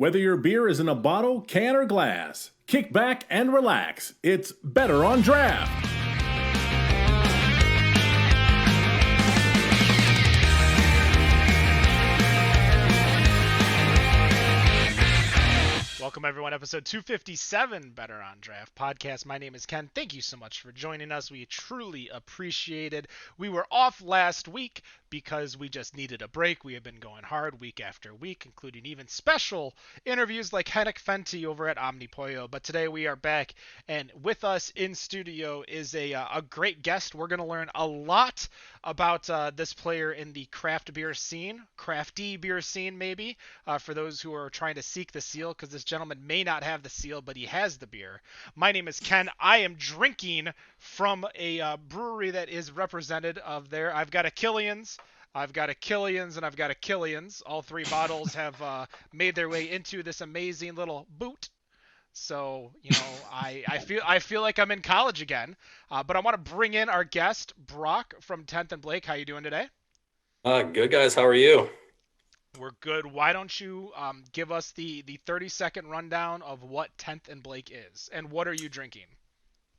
Whether your beer is in a bottle, can, or glass, kick back and relax. It's Better on Draft. Welcome, everyone. Episode 257, Better on Draft podcast. My name is Ken. Thank you so much for joining us. We truly appreciate it. We were off last week because we just needed a break. We have been going hard week after week, including even special interviews like Henrik Fenty over at Omnipollo. But today we are back, and with us in studio is a great guest. We're going to learn a lot about this player in the craft beer scene, crafty beer scene maybe, for those who are trying to seek the seal, because this gentleman may not have the seal, but he has the beer. My name is Ken. I am drinking from a brewery that is represented of there. I've got a Killian's, and I've got a Killian's. All three bottles have made their way into this amazing little boot. So, you know, I feel like I'm in college again. But I want to bring in our guest, Brock from 10th and Blake. How you doing today? Good, guys. How are you? We're good. Why don't you give us the 30-second rundown of what 10th and Blake is, and what are you drinking?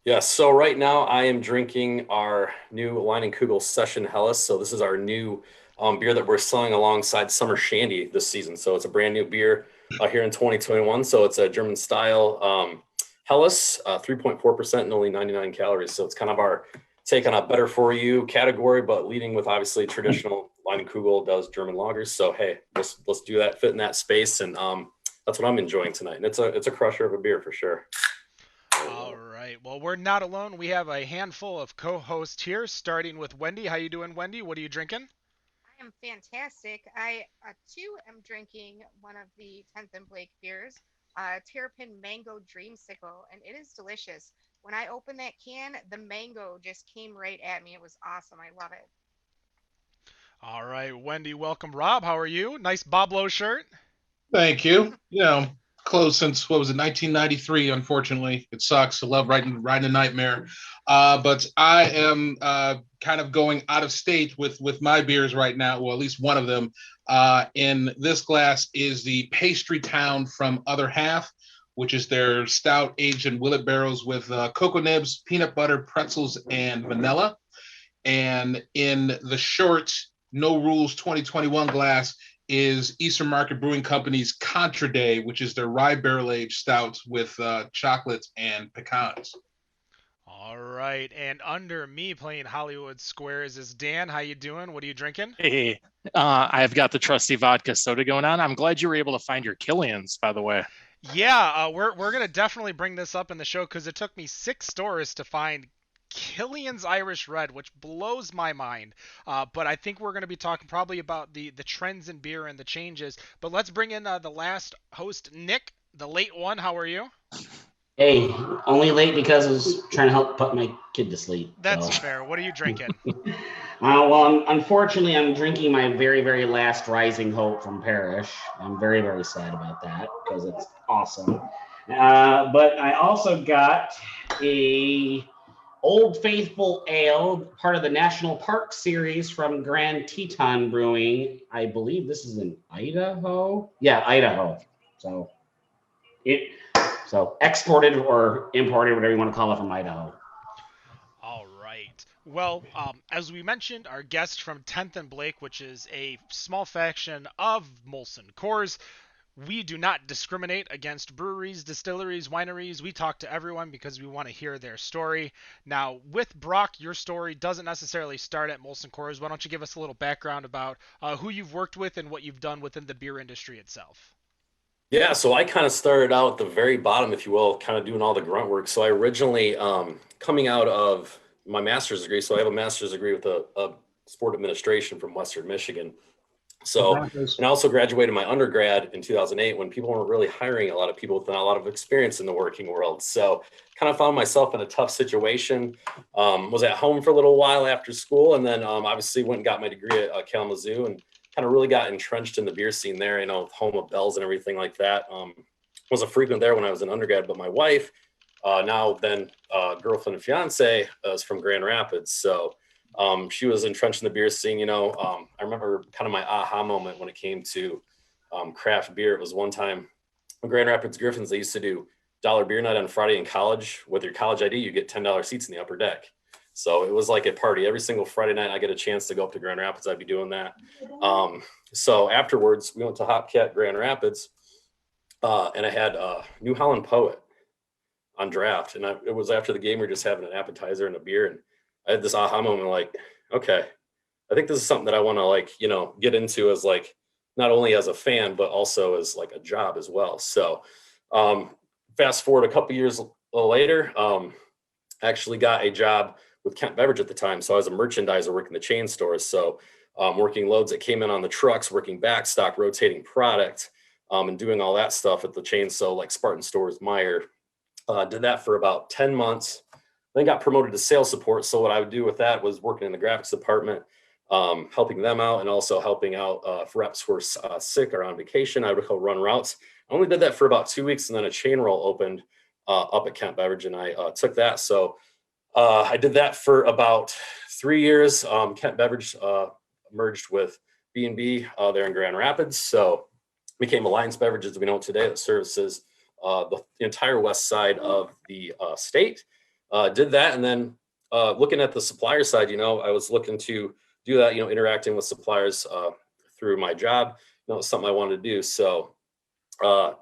Yes. So right now I am drinking our new Leinenkugel Session Helles. So this is our new beer that we're selling alongside Summer Shandy this season. So it's a brand new beer here in 2021. So it's a German style Helles, 3.4% and only 99 calories. So it's kind of our take on a better for you category, but leading with obviously traditional Leinenkugel does German lagers. So hey, let's do that, fit in that space, and that's what I'm enjoying tonight. And it's a crusher of a beer for sure. All right. Well, we're not alone. We have a handful of co-hosts here, starting with Wendy. How you doing, Wendy? What are you drinking? I am fantastic. I too am drinking one of the 10th and Blake beers, Terrapin Mango Dreamsicle, and it is delicious. When I opened that can, the mango just came right at me. It was awesome. I love it. All right, Wendy, welcome. Rob, how are you? Nice Bob Lowe shirt. Thank you. You know, closed since, 1993, unfortunately. It sucks. I love riding a nightmare. But I am kind of going out of state with my beers right now, well, at least one of them. In this glass is the Pastry Town from Other Half, which is their stout aged in willet barrels with cocoa nibs, peanut butter, pretzels, and vanilla. And in the short No Rules 2021 glass is Eastern Market Brewing Company's Contra Day, which is their rye barrel aged stout with chocolate and pecans. All right, and under me playing Hollywood Squares is Dan. How you doing? What are you drinking? Hey, I've got the trusty vodka soda going on. I'm glad you were able to find your Killian's, by the way. Yeah, we're gonna definitely bring this up in the show because it took me 6 stores to find Killian's Irish Red, which blows my mind. But I think we're going to be talking probably about the trends in beer and the changes. But let's bring in the last host, Nick, the late one. How are you? Hey, only late because I was trying to help put my kid to sleep. That's fair. What are you drinking? Well, unfortunately, I'm drinking my very, very last Rising Hope from Parrish. I'm very, very sad about that because it's awesome. But I also got a Old Faithful Ale, part of the National Park series from Grand Teton Brewing. I believe this is in Idaho. Yeah, Idaho. So exported or imported, whatever you want to call it, from Idaho. All right. Well, as we mentioned, our guest from 10th and Blake, which is a small faction of MolsonCoors. We do not discriminate against breweries, distilleries, wineries. We talk to everyone because we want to hear their story. Now, with Brock, your story doesn't necessarily start at MolsonCoors. Why don't you give us a little background about who you've worked with and what you've done within the beer industry itself? Yeah, so I kind of started out at the very bottom, if you will, kind of doing all the grunt work. So I originally, coming out of my master's degree, so I have a master's degree with a sport administration from Western Michigan. So, and I also graduated my undergrad in 2008 when people weren't really hiring a lot of people with a lot of experience in the working world. So kind of found myself in a tough situation, was at home for a little while after school, and then obviously went and got my degree at Kalamazoo and kind of really got entrenched in the beer scene there, you know, home of Bells and everything like that. Was a frequent there when I was an undergrad, but my wife, now then girlfriend and fiance, is from Grand Rapids. So she was entrenched in the beer scene, you know. I remember kind of my aha moment when it came to craft beer. It was one time Grand Rapids Griffins, they used to do dollar beer night on Friday in college. With your college ID, you get $10 seats in the upper deck. So it was like a party every single Friday night. I get a chance to go up to Grand Rapids. I'd be doing that. So afterwards, we went to Hopcat Grand Rapids, and I had New Holland Poet on draft. And it was after the game, we were just having an appetizer and a beer. And I had this aha moment, like, okay, I think this is something that I want to, like, you know, get into as, like, not only as a fan, but also as like a job as well. So fast forward a couple years later, I actually got a job with Kent Beverage at the time. So I was a merchandiser working the chain stores. So working loads that came in on the trucks, working back stock, rotating product, and doing all that stuff at the chain. So like Spartan Stores, Meyer, did that for about 10 months, then got promoted to sales support. So what I would do with that was working in the graphics department, helping them out, and also helping out if reps were sick or on vacation. I would go run routes. I only did that for about 2 weeks, and then a chain roll opened up at Kent Beverage, and I took that. So I did that for about 3 years. Kent Beverage merged with B&B there in Grand Rapids. So became Alliance Beverages, we know it today, that services the entire west side of the state. Did that, and then looking at the supplier side, you know, I was looking to do that, you know, interacting with suppliers through my job. You know, it's something I wanted to do. So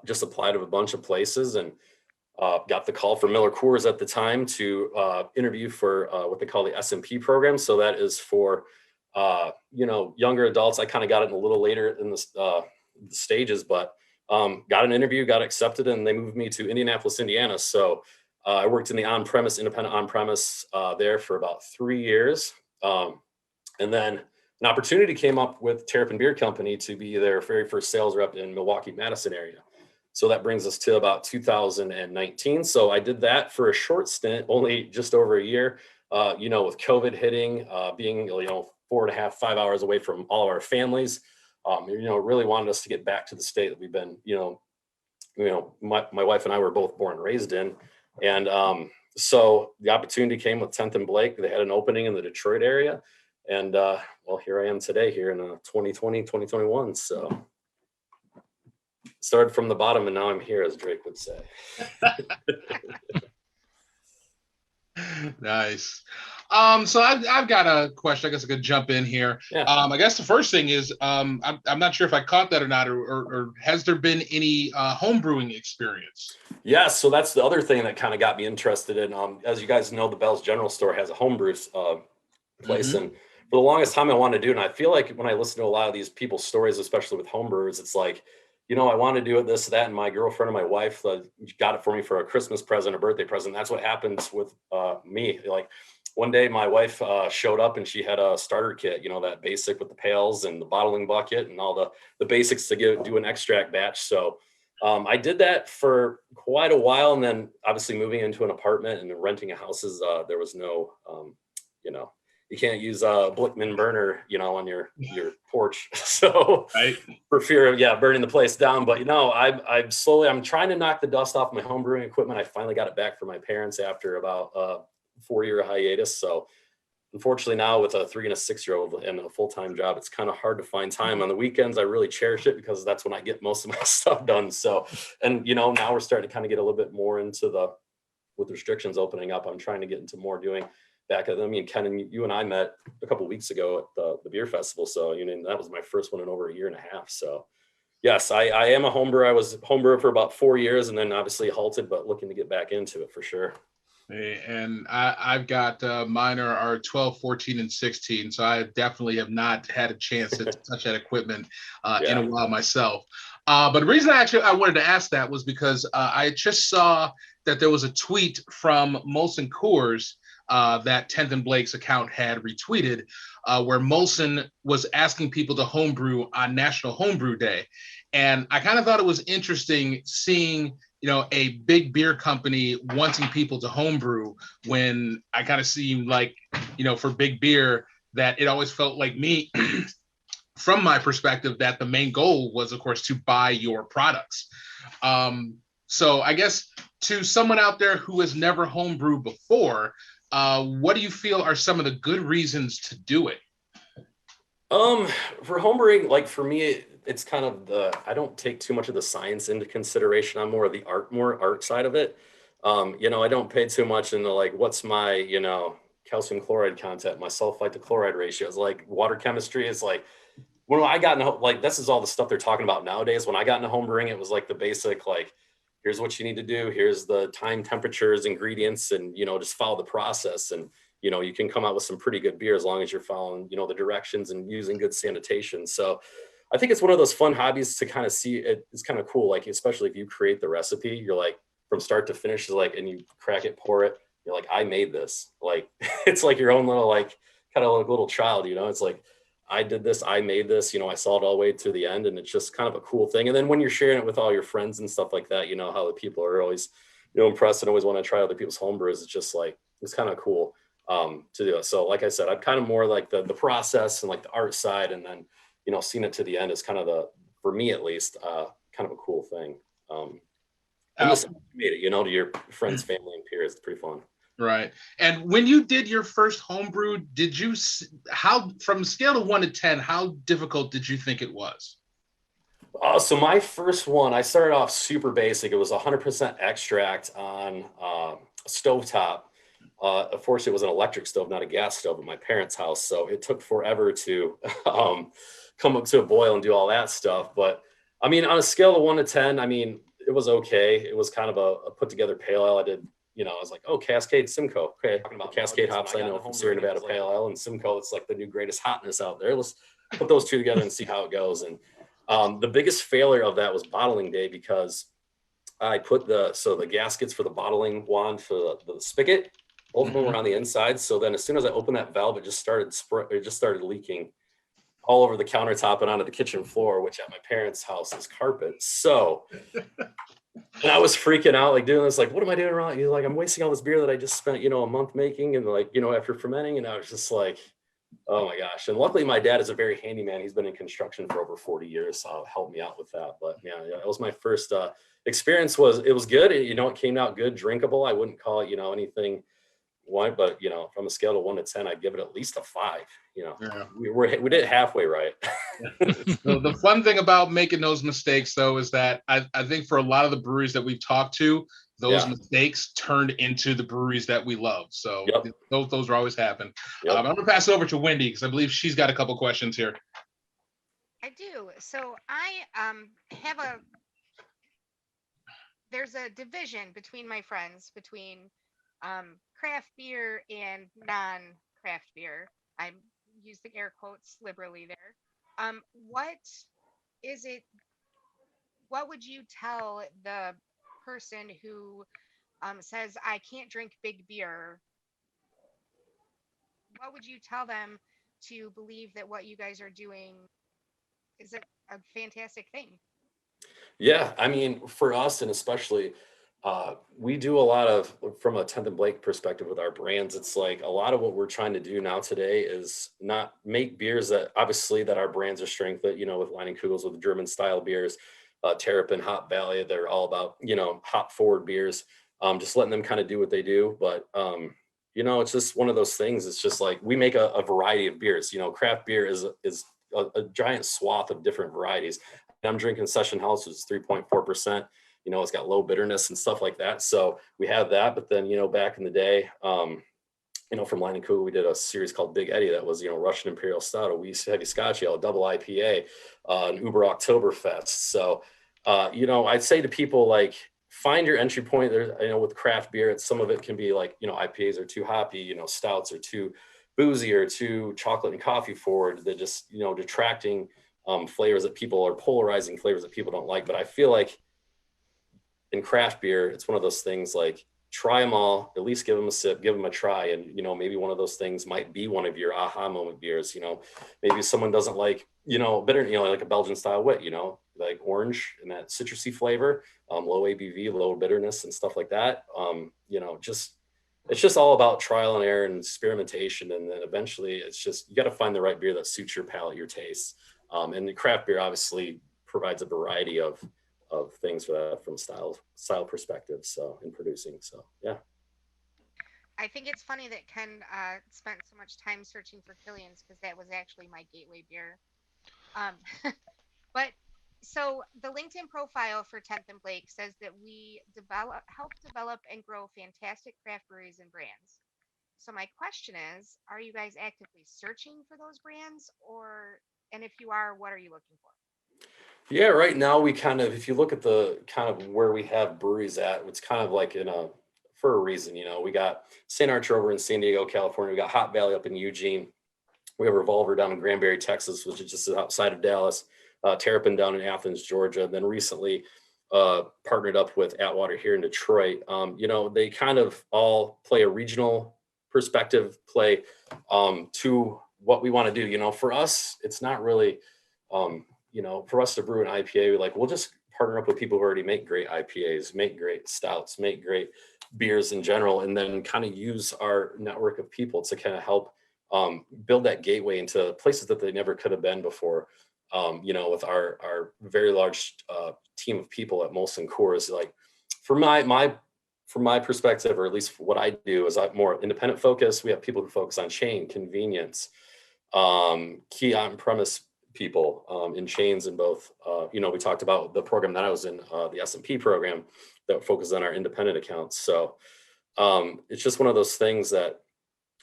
just applied to a bunch of places, and got the call from MolsonCoors at the time to interview for what they call the S&P program. So that is for, you know, younger adults. I kind of got it a little later in the stages, but got an interview, got accepted, and they moved me to Indianapolis, Indiana. So I worked in the on-premise, independent on-premise there for about 3 years. And then an opportunity came up with Terrapin Beer Company to be their very first sales rep in Milwaukee, Madison area. So that brings us to about 2019. So I did that for a short stint, only just over a year, you know, with COVID hitting, being, you know, 4.5, 5 hours away from all of our families. You know, really wanted us to get back to the state that we've been, you know, my wife and I were both born and raised in. And so the opportunity came with 10th and Blake. They had an opening in the Detroit area. And well, here I am today here in 2020, 2021. So started from the bottom, and now I'm here, as Drake would say. Nice. So I've got a question. I guess I could jump in here. Yeah. I guess the first thing is I'm not sure if I caught that or not, or has there been any homebrewing experience? Yeah, so that's the other thing that kind of got me interested in. As you guys know, the Bell's General Store has a homebrew place, and for the longest time I wanted to do it. And I feel like when I listen to a lot of these people's stories, especially with homebrewers, it's like, you know, I want to do it, this, that, and my girlfriend and my wife got it for me for a Christmas present, a birthday present. That's what happens with me. Like one day my wife showed up and she had a starter kit, you know, that basic with the pails and the bottling bucket and all the basics to do an extract batch. So I did that for quite a while. And then obviously moving into an apartment and renting a house, there was no, you know, you can't use a Blickman burner, you know, on your porch. So Right. for fear of, burning the place down. But, you know, I'm trying to knock the dust off my home brewing equipment. I finally got it back from my parents after about a 4-year hiatus. So unfortunately now with a 3 and a 6-year-old and a full-time job, it's kind of hard to find time. On the weekends, I really cherish it because that's when I get most of my stuff done. So, and, you know, now we're starting to kind of get a little bit more into with restrictions opening up, I'm trying to get into more doing back at them. I mean, Ken and you and I met a couple of weeks ago at the beer festival. So, you know, that was my first one in over 1.5 years. So yes, I am a homebrewer. I was homebrewer for about 4 years and then obviously halted, but looking to get back into it for sure. And I've got mine are 12, 14, and 16. So I definitely have not had a chance to touch that equipment in a while myself. But the reason I wanted to ask that was because I just saw that there was a tweet from MolsonCoors that 10th and Blake's account had retweeted, where Molson was asking people to homebrew on National Homebrew Day. And I kind of thought it was interesting seeing, you know, a big beer company wanting people to homebrew when I kind of seem like, you know, for big beer, that it always felt like me, from my perspective, that the main goal was, of course, to buy your products. So I guess to someone out there who has never homebrewed before, what do you feel are some of the good reasons to do it? For homebrewing, like for me, it's kind of I don't take too much of the science into consideration. I'm more of the more art side of it. I don't pay too much into like what's my, calcium chloride content, my sulfite to chloride ratios. Like water chemistry is like when I got into like this is all the stuff they're talking about nowadays. When I got into homebrewing, it was like the basic like here's what you need to do, here's the time, temperatures, ingredients, and just follow the process. And you can come out with some pretty good beer as long as you're following the directions and using good sanitation. So I think it's one of those fun hobbies to kind of see. It's kind of cool, like especially if you create the recipe, you're like from start to finish, like, and you crack it, pour it, you're like, I made this. Like it's like your own little like kind of like little child, it's like I did this, I made this, I saw it all the way to the end, and it's just kind of a cool thing. And then when you're sharing it with all your friends and stuff like that, how the people are always, impressed and always want to try other people's homebrews. It's just like, it's kind of cool to do it. So like I said, I'm kind of more like the process and like the art side. And then, seeing it to the end is kind of for me at least, kind of a cool thing. And just made it, to your friends, family, and peers. It's pretty fun. Right. And when you did your first homebrew, from a scale of 1 to 10, how difficult did you think it was? So my first one, I started off super basic. It was 100% extract on a stovetop. Unfortunately, it was an electric stove, not a gas stove at my parents' house. So it took forever to come up to a boil and do all that stuff. But I mean, on a scale of 1 to 10, I mean, it was okay. It was kind of a put together pale ale. I did, I was like, oh, Cascade Simcoe. Okay, talking about Cascade hops, I know from Sierra Nevada Pale Ale, and Simcoe, it's like the new greatest hotness out there. Let's put those two together and see how it goes. And the biggest failure of that was bottling day, because I put the gaskets for the bottling wand for the spigot, both of them were on the inside. So then as soon as I opened that valve, it just started leaking all over the countertop and onto the kitchen floor, which at my parents' house is carpet. So and I was freaking out, like doing this, like, what am I doing wrong? Like, I'm wasting all this beer that I just spent, a month making, and like, after fermenting. And I was just like, oh my gosh. And luckily my dad is a very handy man. He's been in construction for over 40 years. So helped me out with that. But yeah, it was my first experience. It was good. It came out good, drinkable. I wouldn't call it, anything one, but from a scale of 1 to 10, I'd give it at least a 5. Yeah. We did it halfway right. So the fun thing about making those mistakes, though, is that I think for a lot of the breweries that we've talked to, those mistakes turned into the breweries that we love. So those are always happen. Yep. I'm going to pass it over to Wendy, because I believe she's got a couple questions here. I do. So I there's a division between my friends between craft beer and non-craft beer. I use the air quotes liberally there. What would you tell the person who says, I can't drink big beer? What would you tell them to believe that what you guys are doing is a fantastic thing? Yeah, I mean, for us, and especially we do a lot of, from a 10th and Blake perspective with our brands, it's like a lot of what we're trying to do now today is not make beers that obviously that our brands are strength, that, with Leinenkugels, with German style beers, Terrapin, Hop Valley, they're all about, hop forward beers, just letting them kind of do what they do. But, it's just one of those things. It's just like we make a variety of beers. Craft beer is a giant swath of different varieties. I'm drinking Session House, which is 3.4%. It's got low bitterness and stuff like that. So we have that. But then, back in the day, from Leinenkugel, we did a series called Big Eddie that was, Russian Imperial Stout, a wee heavy Scotch ale, double IPA, an Uber Oktoberfest. So, I'd say to people, like, find your entry point there. With craft beer, some of it can be like, IPAs are too hoppy, stouts are too boozy or too chocolate and coffee forward. They're just, detracting flavors that people are polarizing flavors that people don't like. But I feel like in craft beer, it's one of those things, like, try them all, at least give them a sip, give them a try. And, maybe one of those things might be one of your aha moment beers. Maybe someone doesn't like, bitter, like a Belgian style wit, like orange and that citrusy flavor, low ABV, low bitterness and stuff like that. It's just all about trial and error and experimentation. And then eventually it's just, you got to find the right beer that suits your palate, your taste. And the craft beer obviously provides a variety of things for that from style perspective. So in producing. So, yeah. I think it's funny that Ken spent so much time searching for Killian's because that was actually my gateway beer. Um, but so the LinkedIn profile for 10th and Blake says that we help develop and grow fantastic craft breweries and brands. So my question is, are you guys actively searching for those brands, and if you are, what are you looking for? Yeah, right now we kind of, if you look at the kind of where we have breweries at, it's kind of like for a reason, we got St. Archer over in San Diego, California. We got Hot Valley up in Eugene. We have Revolver down in Granbury, Texas, which is just outside of Dallas. Terrapin down in Athens, Georgia. Then recently partnered up with Atwater here in Detroit. They kind of all play a regional perspective, play to what we want to do. For us, it's not really, for us to brew an IPA, we'll just partner up with people who already make great IPAs, make great stouts, make great beers in general, and then kind of use our network of people to kind of help build that gateway into places that they never could have been before. With our very large team of people at Molson-Coors, from my perspective, or at least what I do, is I'm more independent focused. We have people who focus on chain, convenience, key on-premise people in chains in both. We talked about the program that I was in, the S&P program that focuses on our independent accounts. So it's just one of those things that,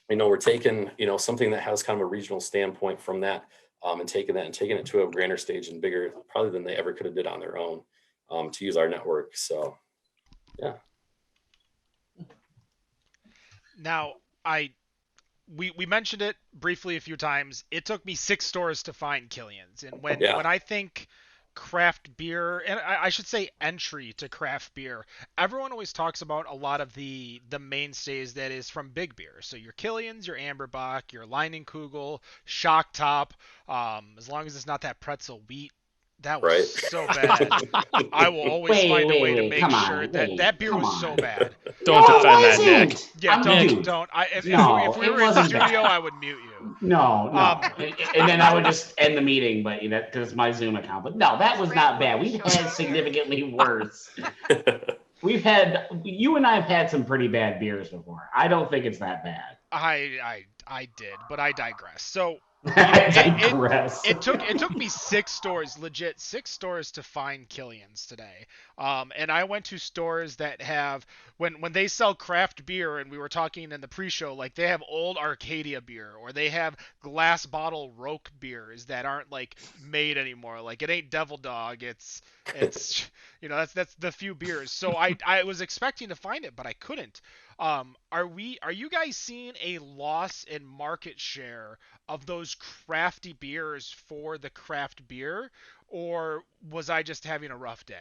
we're taking, something that has kind of a regional standpoint from that, and taking it to a grander stage and bigger probably than they ever could have did on their own, to use our network. So, yeah. Now, we mentioned it briefly a few times. It took me 6 stores to find Killian's, and when I think craft beer, and I should say entry to craft beer, everyone always talks about a lot of the mainstays that is from big beer. So your Killian's, your Amberbach, your Leinenkugel, Shock Top, as long as it's not that pretzel wheat. That was so bad. I will always find a way to make sure that beer was so bad. Don't defend that, Nick. Yeah, don't. If we were in the studio, I would mute you. No. And then I would just end the meeting, but because it's my Zoom account. But no, that was not bad. We've had significantly worse. You and I have had some pretty bad beers before. I don't think it's that bad. I did, but I digress. So It took me 6 stores, legit 6 stores, to find Killian's today. And I went to stores that have, when they sell craft beer, and we were talking in the pre-show, they have old Arcadia beer, or they have glass bottle Roke beers that aren't made anymore. It ain't Devil Dog. It's that's the few beers. So I was expecting to find it, but I couldn't. Are you guys seeing a loss in market share of those crafty beers for the craft beer, or was I just having a rough day?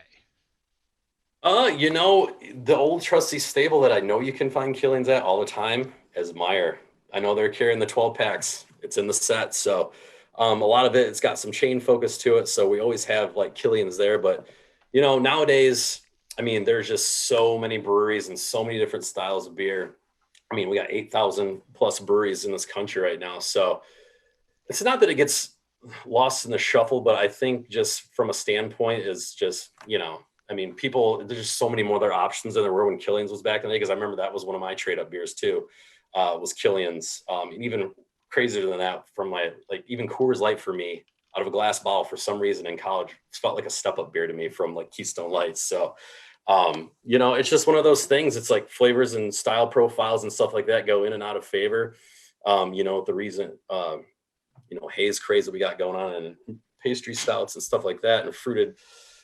The old trusty stable that I know you can find Killian's at all the time is Meyer. I know they're carrying the 12 packs. It's in the set. So a lot of it's got some chain focus to it. So we always have Killian's there. But, nowadays, there's just so many breweries and so many different styles of beer. We got 8,000 plus breweries in this country right now. So it's not that it gets lost in the shuffle, but I think just from a standpoint is just, people, there's just so many more other options than there were when Killian's was back in the day. Because I remember that was one of my trade up beers too, was Killian's. And even crazier than that, from even Coors Light for me, out of a glass bottle for some reason in college, it felt like a step up beer to me from Keystone Lights. So, it's just one of those things. It's flavors and style profiles and stuff like that go in and out of favor. The reason, haze craze that we got going on, and pastry stouts and stuff like that, and fruited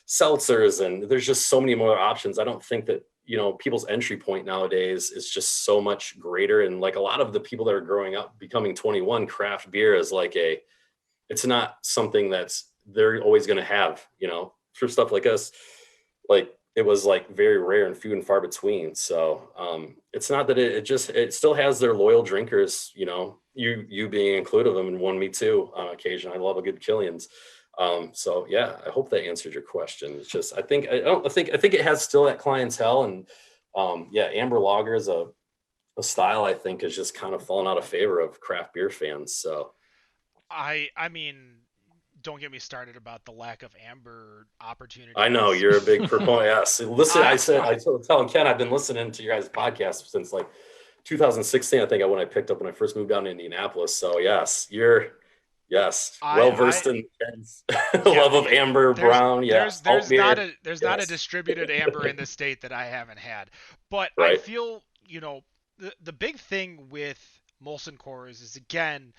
seltzers, and there's just so many more options. I don't think that people's entry point nowadays is just so much greater, and a lot of the people that are growing up becoming 21, craft beer is it's not something that's they're always going to have, for stuff like us. It was very rare and few and far between. So it's not that it still has their loyal drinkers, you being included of them, and me too on occasion. I love a good Killian's. So yeah, I hope that answered your question. It's just, I think it has still that clientele, and amber lager is a style I think is just kind of fallen out of favor of craft beer fans. So I don't get me started about the lack of amber opportunities. I know you're a big proponent. Yes. Listen, I was telling Ken, I've been listening to your guys' podcast since 2016, I think, when I picked up when I first moved down to Indianapolis. So yes, well versed in Ken's love of amber brown. Yes, there's beer. not a distributed amber in the state that I haven't had. But I Right. feel, the big thing with MolsonCoors is, again,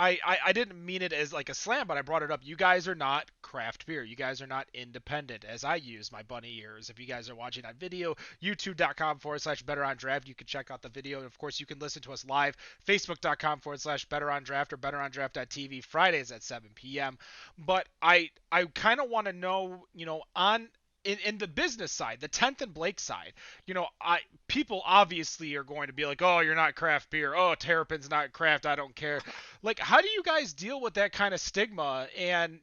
I didn't mean it as like a slam, but I brought it up. You guys are not craft beer. You guys are not independent, as I use my bunny ears. If you guys are watching that video, youtube.com/betterondraft, you can check out the video. And of course, you can listen to us live, facebook.com/betterondraft or betterondraft.tv, Fridays at 7 p.m. But I kind of want to know, in the business side, the 10th and Blake side, people obviously are going to be like, oh, you're not craft beer. Oh, Terrapin's not craft. I don't care. Like, how do you guys deal with that kind of stigma and,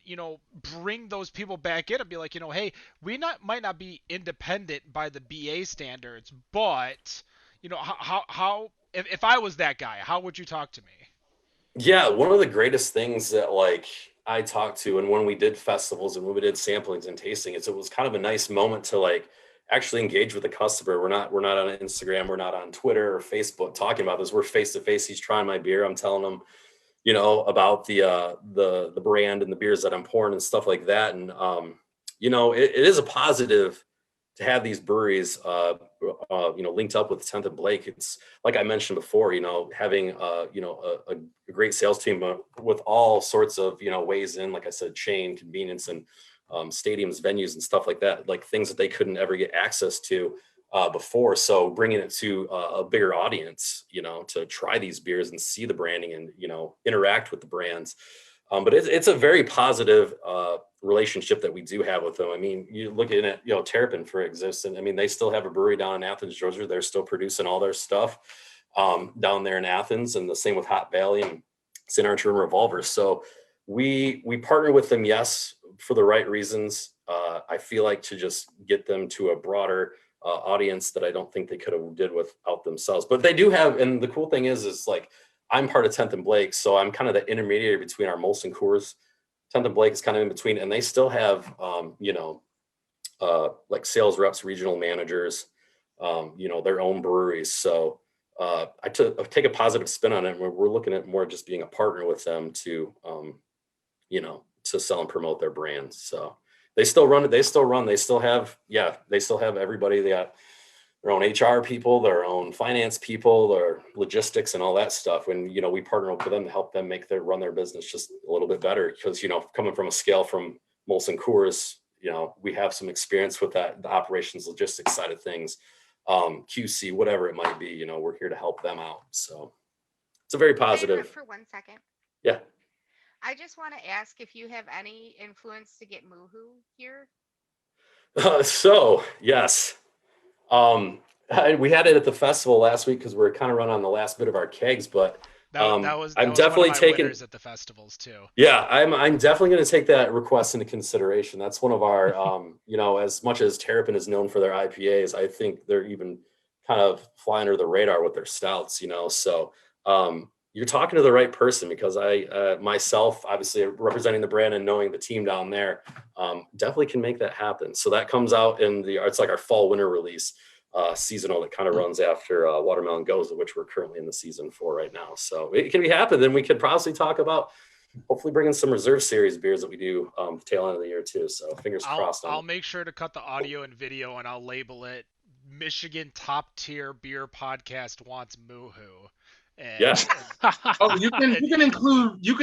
bring those people back in and be like, hey, we might not be independent by the BA standards, but, how if I was that guy, how would you talk to me? Yeah, one of the greatest things that I talked to, and when we did festivals and when we did samplings and tastings, it was kind of a nice moment to actually engage with the customer. We're not on Instagram, we're not on Twitter or Facebook talking about this. We're face to face. He's trying my beer. I'm telling him, about the brand and the beers that I'm pouring and stuff like that. And it is a positive to have these breweries, linked up with 10th and Blake. It's like I mentioned before, having a great sales team with all sorts of, ways in, like I said, chain, convenience, and stadiums, venues, and stuff like that, like things that they couldn't ever get access to before. So bringing it to a bigger audience, to try these beers and see the branding and, interact with the brands. But it's a very positive relationship that we do have with them. I mean, you looking at, Terrapin for existence. I mean, they still have a brewery down in Athens, Georgia. They're still producing all their stuff down there in Athens, and the same with Hot Valley and St. Archer and Revolver. So we partner with them, yes, for the right reasons. I feel like to just get them to a broader audience that I don't think they could have did without themselves. But they do have, and the cool thing is I'm part of 10th and Blake, so I'm kind of the intermediary between our MolsonCoors. 10th and Blake is kind of in between, and they still have, sales reps, regional managers, their own breweries. So I take a positive spin on it. We're looking at more just being a partner with them to, to sell and promote their brands. So they still run it. They still have everybody. They got their own HR people, their own finance people, their logistics and all that stuff. And, we partner up with them to help them run their business just a little bit better. Because, coming from a scale from MolsonCoors, we have some experience with that, the operations, logistics side of things, QC, whatever it might be, we're here to help them out. So it's a very Can I positive. interrupt for 1 second? Yeah. I just want to ask if you have any influence to get Moohoo here. So yes. We had it at the festival last week because we're kind of running on the last bit of our kegs, but that was definitely one of my taking winners at the festivals too. Yeah, I'm definitely going to take that request into consideration. That's one of our, as much as Terrapin is known for their IPAs, I think they're even kind of fly under the radar with their stouts. So you're talking to the right person, because I myself, obviously representing the brand and knowing the team down there, definitely can make that happen. So that comes out it's like our fall winter release. Seasonal that kind of runs after Watermelon Goes, which we're currently in the season for right now. So it can be happening. Then we could possibly talk about hopefully bringing some reserve series beers that we do tail end of the year too. So fingers crossed. I'll make sure to cut the audio and video, and I'll label it Michigan Top Tier Beer Podcast Wants Moohoo. Yes. Oh, you can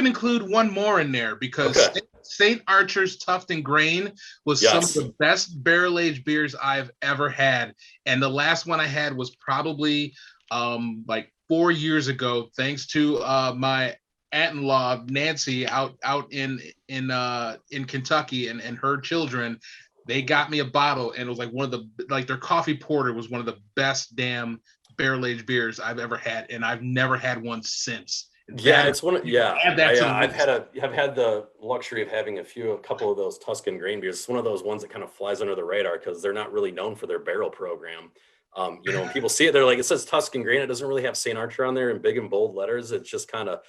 include one more in there, because St. Archer's Tuft and Grain was some of the best barrel aged beers I've ever had, and the last one I had was probably 4 years ago, thanks to my aunt-in-law Nancy out in Kentucky and her children. They got me a bottle, and it was one of the their coffee porter was one of the best damn barrel aged beers I've ever had, and I've never had one since. It's one. I've had the luxury of having a couple of those Tuscan grain beers. It's one of those ones that kind of flies under the radar because they're not really known for their barrel program. When people see it, they're like, it says Tuscan grain. It doesn't really have St. Archer on there in big and bold letters. It's just kind of,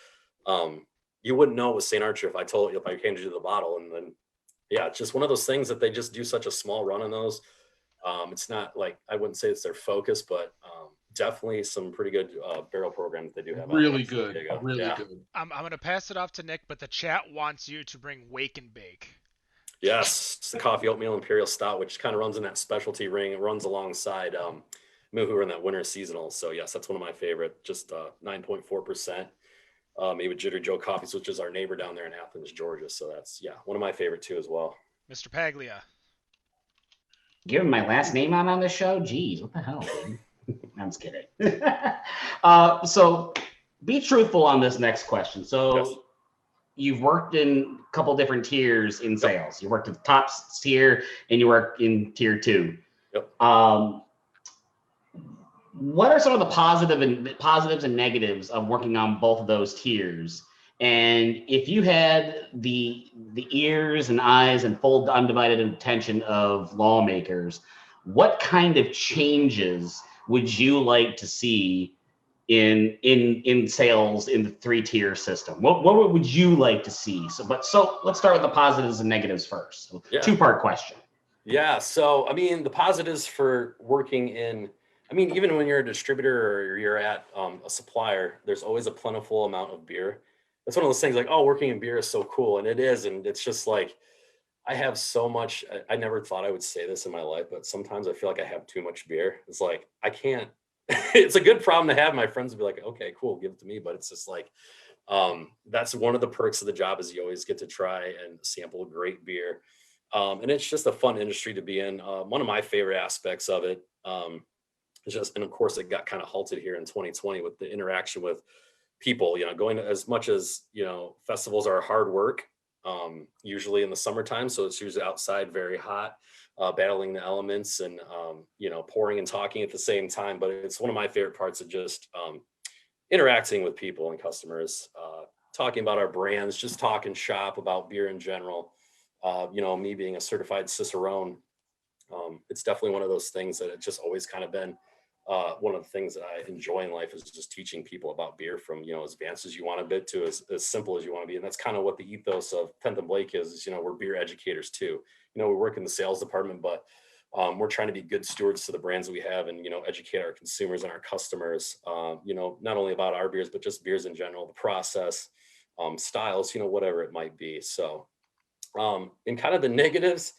you wouldn't know it was St. Archer if I handed you the bottle. And then, it's just one of those things that they just do such a small run on those. It's not I wouldn't say it's their focus, but definitely some pretty good barrel program that they do have. Really good. Really yeah. good. I'm going to pass it off to Nick, but the chat wants you to bring Wake and Bake. Yes, it's the coffee oatmeal imperial stout, which kind of runs in that specialty ring. It runs alongside Moo in that winter seasonal. So yes, that's one of my favorite. Just 9.4%. Made with Jittery Joe Coffees, which is our neighbor down there in Athens, Georgia. So that's one of my favorite too as well. Mr. Paglia. Giving my last name on this show? Jeez, what the hell, dude? I'm just kidding. So be truthful on this next question. So Yes. You've worked in a couple different tiers in sales. You worked at the top tier and you work in tier 2. Yep. What are some of the positives and negatives of working on both of those tiers? And if you had the ears and eyes and full undivided attention of lawmakers, what kind of changes would you like to see in sales in the 3-tier system? What would you like to see? So let's start with the positives and negatives first. Yeah. 2-part question. Yeah. So, I mean, the positives for working in, I mean, even when you're a distributor or you're at a supplier, there's always a plentiful amount of beer. That's one of those things like, oh, working in beer is so cool. And it is. And it's just like, I have so much, I never thought I would say this in my life, but sometimes I feel like I have too much beer. It's like, I can't, it's a good problem to have. My friends would be like, okay, cool, give it to me. But it's just like, that's one of the perks of the job is you always get to try and sample great beer. And it's just a fun industry to be in. One of my favorite aspects of it is just, and of course it got kind of halted here in 2020 with the interaction with people, going to, as much as, festivals are hard work, usually in the summertime. So it's usually outside, very hot. Battling the elements and, pouring and talking at the same time. But it's one of my favorite parts of just interacting with people and customers, talking about our brands, just talking shop about beer in general. Me being a certified Cicerone, it's definitely one of those things that it's just always kind of been one of the things that I enjoy in life is just teaching people about beer from, as advanced as you want to be to as simple as you want to be. And that's kind of what the ethos of 10th and Blake is, we're beer educators too. We work in the sales department, but we're trying to be good stewards to the brands that we have and, educate our consumers and our customers, not only about our beers, but just beers in general, the process, styles, whatever it might be. So in kind of the negatives,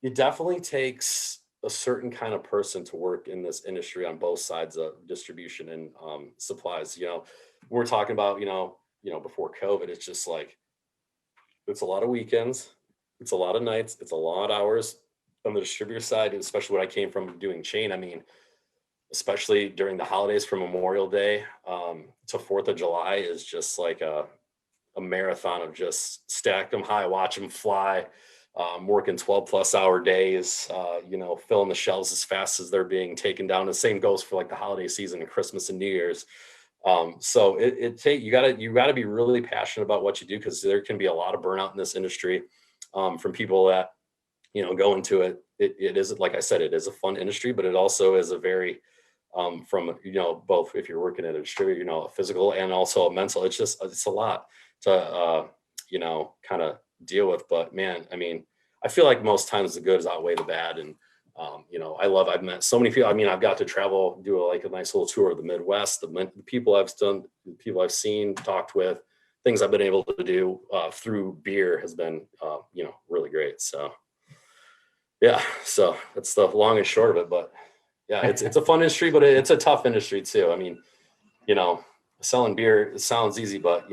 it definitely takes a certain kind of person to work in this industry on both sides of distribution and supplies. We're talking about, before COVID, it's just like, it's a lot of weekends, it's a lot of nights, it's a lot of hours on the distributor side, especially when I came from doing chain. I mean, especially during the holidays from Memorial Day to 4th of July is just like a marathon of just stack them high, watch them fly. Working 12+ hour days, filling the shelves as fast as they're being taken down. The same goes for like the holiday season and Christmas and New Year's. So you gotta be really passionate about what you do, because there can be a lot of burnout in this industry from people that, go into it. It is, like I said, it is a fun industry, but it also is a very, from, both if you're working at a distributor, a physical and also a mental, it's a lot to, kind of deal with. But man, I mean, I feel like most times the good is outweigh the bad. And, I've met so many people. I mean, I've got to travel, do a nice little tour of the Midwest, the people I've done, the people I've seen, talked with, things I've been able to do through beer has been, really great. So, yeah, so that's the long and short of it. But yeah, it's a fun industry, but it's a tough industry too. I mean, selling beer, it sounds easy, but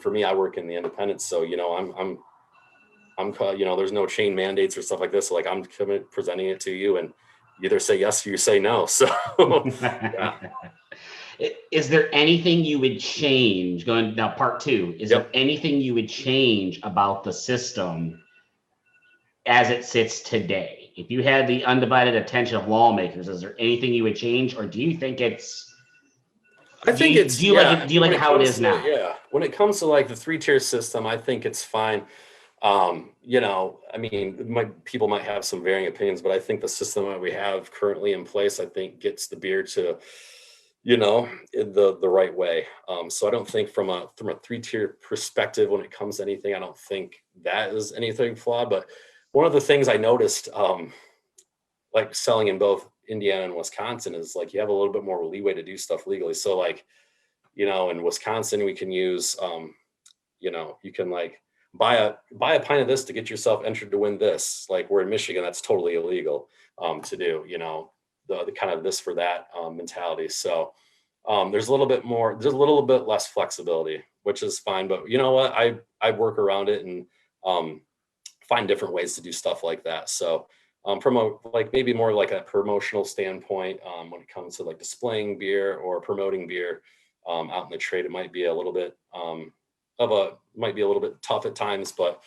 for me, I work in the independents, so I'm there's no chain mandates or stuff like this. So, like, I'm presenting it to you, and you either say yes or you say no. So, yeah. Is there anything you would change going now? Part 2, is there anything you would change about the system as it sits today? If you had the undivided attention of lawmakers, is there anything you would change, or do you think it's? Do you like it how it is now? Yeah. When it comes to like the 3-tier system, I think it's fine. People might have some varying opinions, but I think the system that we have currently in place, I think gets the beer to, the right way. So I don't think from a 3-tier perspective, when it comes to anything, I don't think that is anything flawed. But one of the things I noticed, like selling in both, Indiana and Wisconsin is like you have a little bit more leeway to do stuff legally. So like, in Wisconsin we can use, you can like buy a pint of this to get yourself entered to win this. Like we're in Michigan, that's totally illegal to do. The kind of this for that mentality. So there's a little bit less flexibility, which is fine. But you know what? I work around it and find different ways to do stuff like that. So from a like maybe more like a promotional standpoint, when it comes to like displaying beer or promoting beer out in the trade, it might be a little bit might be a little bit tough at times. But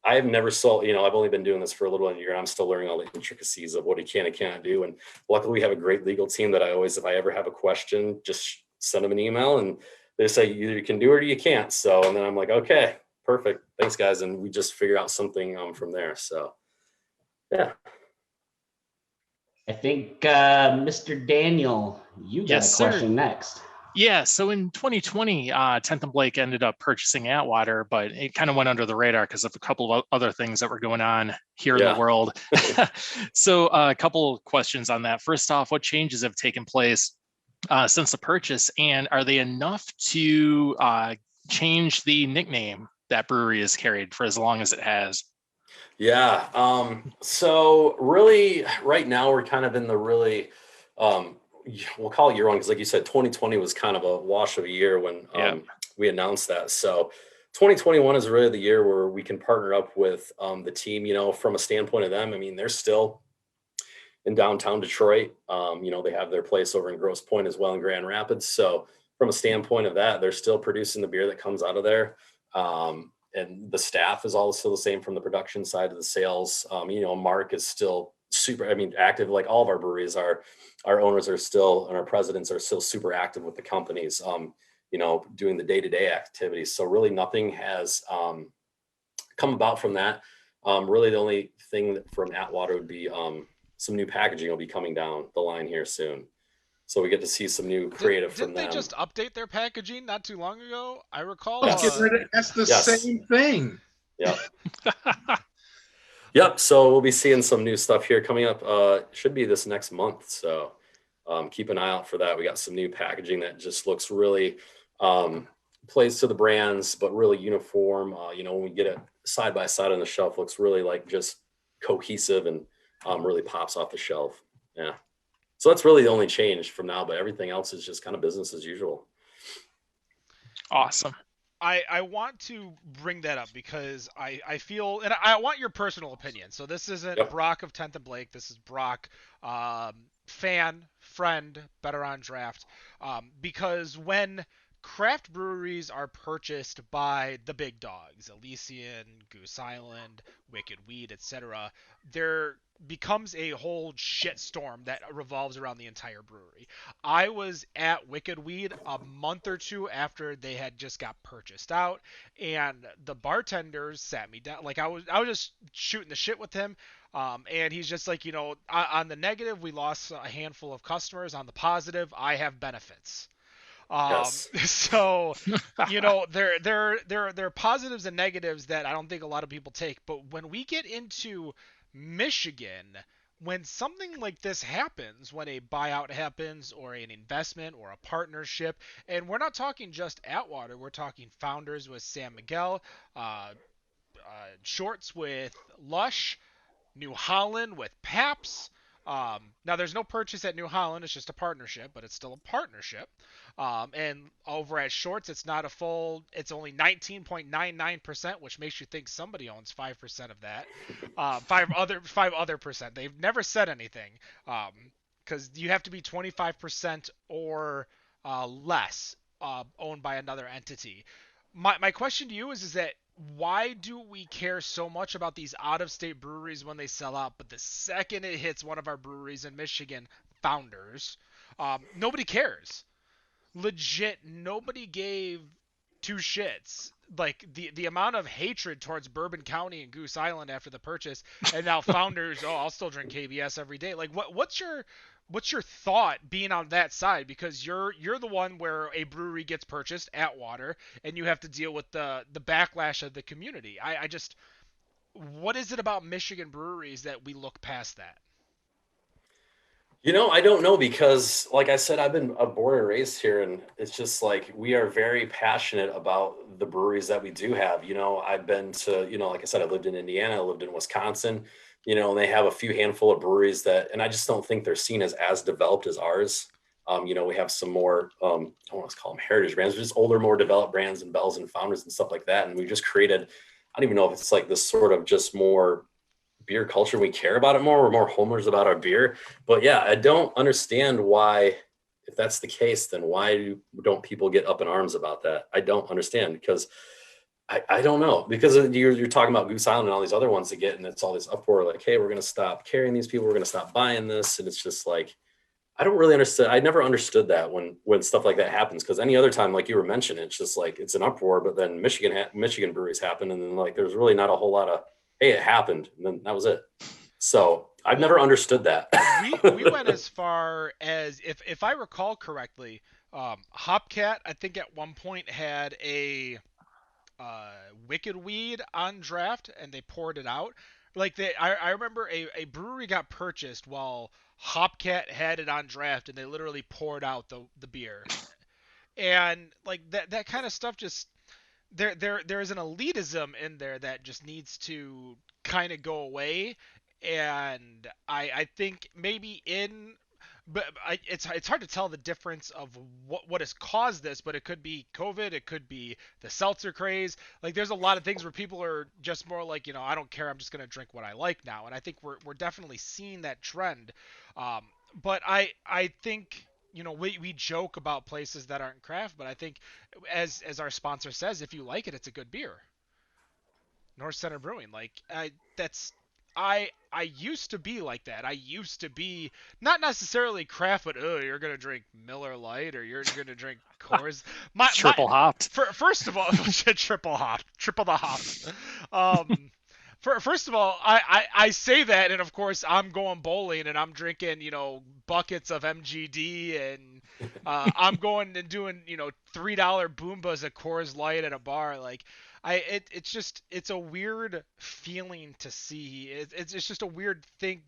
I have never sold. I've only been doing this for a little under a year, and I'm still learning all the intricacies of what you can and can't do. And luckily, we have a great legal team that if I ever have a question, just send them an email, and they say either you can do it or you can't. So, and then I'm like, okay, perfect, thanks guys, and we just figure out something from there. So, yeah. I think Mr. Daniel, you got Yes, a sir. question next. Yeah, so in 2020, 10th and Blake ended up purchasing Atwater, but it kind of went under the radar because of a couple of other things that were going on here in the world. So a couple questions on that. First off, what changes have taken place since the purchase, and are they enough to change the nickname that Brewery has carried for as long as it has? Yeah. So really, right now we're kind of in the really. We'll call it year one because like you said, 2020 was kind of a wash of a year when we announced that. So 2021 is really the year where we can partner up with the team, from a standpoint of them. I mean, they're still in downtown Detroit. They have their place over in Grosse Pointe as well in Grand Rapids. So from a standpoint of that, they're still producing the beer that comes out of there. And the staff is also the same from the production side to the sales. Mark is still super, active. Like all of our breweries are, our owners are still, and our presidents are still super active with the companies, doing the day-to-day activities. So really nothing has come about from that. Really the only thing from Atwater would be some new packaging will be coming down the line here soon. So we get to see some new creative from them. Didn't they just update their packaging not too long ago? I recall. That's the same thing. Yep. Yep. So we'll be seeing some new stuff here coming up. Should be this next month. So keep an eye out for that. We got some new packaging that just looks really plays to the brands, but really uniform. When we get it side by side on the shelf, looks really like just cohesive and really pops off the shelf. Yeah. So that's really the only change from now, but everything else is just kind of business as usual. Awesome. I want to bring that up because I feel, and I want your personal opinion. So this isn't Brock of 10th and Blake. This is Brock, fan, friend, better on draft. Because when craft breweries are purchased by the big dogs, Elysian, Goose Island, Wicked Weed, etc., there becomes a whole shitstorm that revolves around the entire brewery. I was at Wicked Weed a month or two after they had just got purchased out, and the bartenders sat me down. Like I was just shooting the shit with him. And he's just like, on the negative, we lost a handful of customers. On the positive, I have benefits. So, there are positives and negatives that I don't think a lot of people take. But when we get into Michigan, when something like this happens, when a buyout happens or an investment or a partnership, and we're not talking just Atwater, we're talking Founders with San Miguel, Shorts with Lush, New Holland with Paps. Now there's no purchase at New Holland, it's just a partnership, but it's still a partnership. And over at Shorts, it's not a full, it's only 19.99%, which makes you think somebody owns 5% of that. 5 other%. They've never said anything. Because you have to be 25% or less owned by another entity. My question to you is that why do we care so much about these out-of-state breweries when they sell out, but the second it hits one of our breweries in Michigan, Founders, nobody cares. Legit, nobody gave two shits. Like the amount of hatred towards Bourbon County and Goose Island after the purchase, and now Founders, I'll still drink KBS every day. Like what's your thought being on that side? Because you're the one where a brewery gets purchased, Atwater, and you have to deal with the backlash of the community. I just, what is it about Michigan breweries that we look past that? I don't know because, like I said, I've been born and raised here, and it's just like we are very passionate about the breweries that we do have. I've been to, like I said, I lived in Indiana, I lived in Wisconsin, and they have a few handful of breweries and I just don't think they're seen as developed as ours. We have some more, I want to call them heritage brands, just older, more developed brands and Bells and Founders and stuff like that. And we just created, I don't even know if it's like this sort of just more beer culture. We care about it more. We're more homers about our beer. But yeah, I don't understand why, if that's the case, then why don't people get up in arms about that? I don't understand because I don't know, because you're talking about Goose Island and all these other ones that get, and it's all this uproar like, hey, we're going to stop carrying these people. We're going to stop buying this. And it's just like, I don't really understand. I never understood that when stuff like that happens, because any other time, like you were mentioning, it's just like it's an uproar. But then Michigan breweries happen, and then like there's really not a whole lot of, hey, it happened, and then that was it. So I've never understood that. we went as far as, if I recall correctly, Hopcat I think at one point had a Wicked Weed on draft, and they poured it out. Like I remember a brewery got purchased while Hopcat had it on draft, and they literally poured out the beer. And like that kind of stuff, just there is an elitism in there that just needs to kind of go away. And I think maybe it's hard to tell the difference of what has caused this, but it could be COVID, it could be the seltzer craze. Like there's a lot of things where people are just more like, I don't care, I'm just gonna drink what I like now. And I think we're definitely seeing that trend. But I think, we joke about places that aren't craft, but I think, as our sponsor says, if you like it, it's a good beer. North Center Brewing, like I used to be like that. I used to be not necessarily craft, but you're gonna drink Miller Lite or you're gonna drink Coors. Triple hopped. First of all, triple hop, triple the hops. Um, First of all, I say that, and of course I'm going bowling and I'm drinking, buckets of MGD, and I'm going and doing, $3 Boombas at Coors Light at a bar. Like it's a weird feeling to see. It's just a weird thing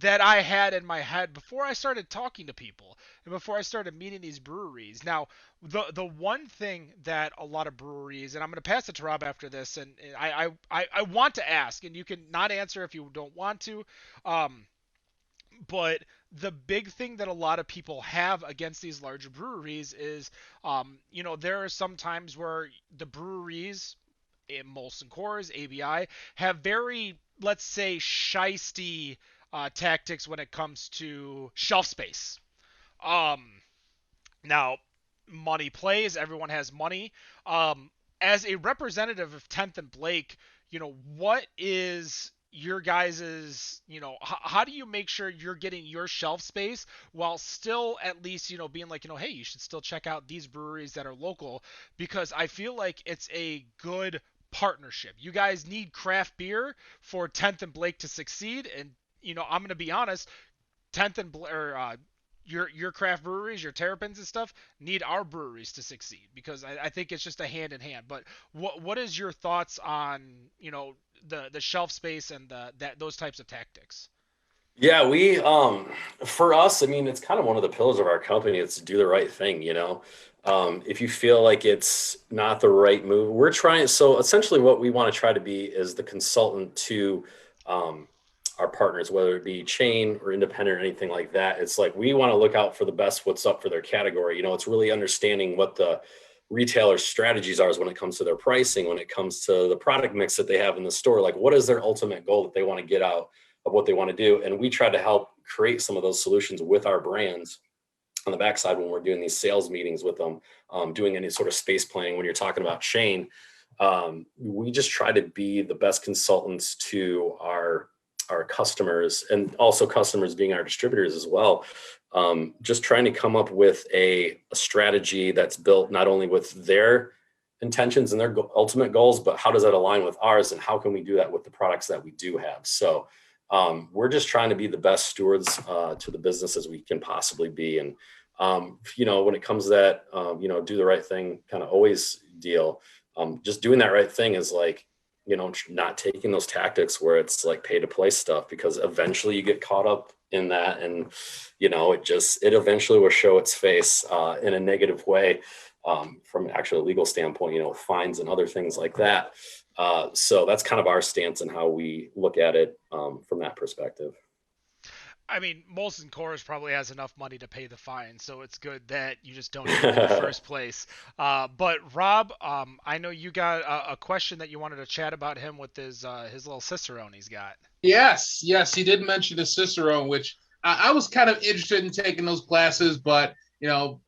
that I had in my head before I started talking to people and before I started meeting these breweries. Now, the one thing that a lot of breweries, and I'm going to pass it to Rob after this, and I want to ask, and you can not answer if you don't want to, but the big thing that a lot of people have against these larger breweries is, there are some times where the breweries, MolsonCoors, ABI, have very, let's say, shisty tactics when it comes to shelf space. Um, Now, money plays. Everyone has money. As a representative of 10th and Blake, what is your guys's, how do you make sure you're getting your shelf space while still at least, being like, hey, you should still check out these breweries that are local, because I feel like it's a good partnership. You guys need craft beer for 10th and Blake to succeed. And, I'm going to be honest, 10th and your craft breweries, your Terrapins and stuff, need our breweries to succeed, because I think it's just a hand in hand. But what is your thoughts on, the shelf space and those types of tactics? Yeah, for us, I mean, it's kind of one of the pillars of our company. It's to do the right thing, if you feel like it's not the right move, we're trying. So essentially what we want to try to be is the consultant to, our partners, whether it be chain or independent or anything like that. It's like, we want to look out for the best, what's up for their category. It's really understanding what the retailer strategies are when it comes to their pricing, when it comes to the product mix that they have in the store. Like, what is their ultimate goal that they want to get out of what they want to do? And we try to help create some of those solutions with our brands on the backside when we're doing these sales meetings with them, doing any sort of space planning. When you're talking about chain, we just try to be the best consultants to our customers, and also customers being our distributors as well. Just trying to come up with a strategy that's built not only with their intentions and their ultimate goals, but how does that align with ours, and how can we do that with the products that we do have? So we're just trying to be the best stewards to the business as we can possibly be. And when it comes to that, do the right thing, kind of always deal. Just doing that right thing is like, not taking those tactics where it's like pay to play stuff, because eventually you get caught up in that, and it eventually will show its face in a negative way, from an actual legal standpoint, fines and other things like that. So that's kind of our stance and how we look at it from that perspective. I mean, MolsonCoors probably has enough money to pay the fine, so it's good that you just don't do it in the first place. But Rob, I know you got a question that you wanted to chat about him with his little Cicerone he's got. Yes, he did mention the Cicerone, which I was kind of interested in taking those classes, but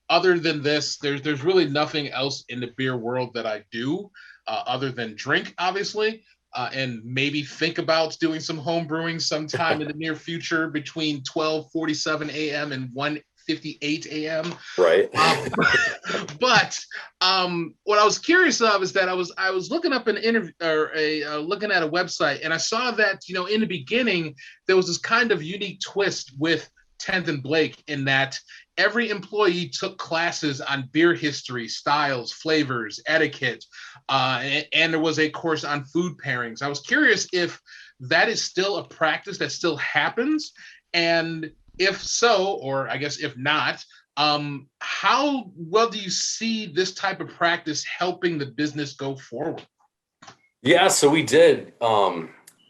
other than this, there's really nothing else in the beer world that I do other than drink, obviously. And maybe think about doing some home brewing sometime in the near future between 12:47 a.m. and 1:58 a.m. Right. But what I was curious of is that I was looking up an interview or looking at a website, and I saw that in the beginning there was this kind of unique twist with 10th and Blake, in that every employee took classes on beer history, styles, flavors, etiquette, and there was a course on food pairings. I was curious if that is still a practice that still happens, and if so, or I guess if not, how well do you see this type of practice helping the business go forward? Yeah, so we did.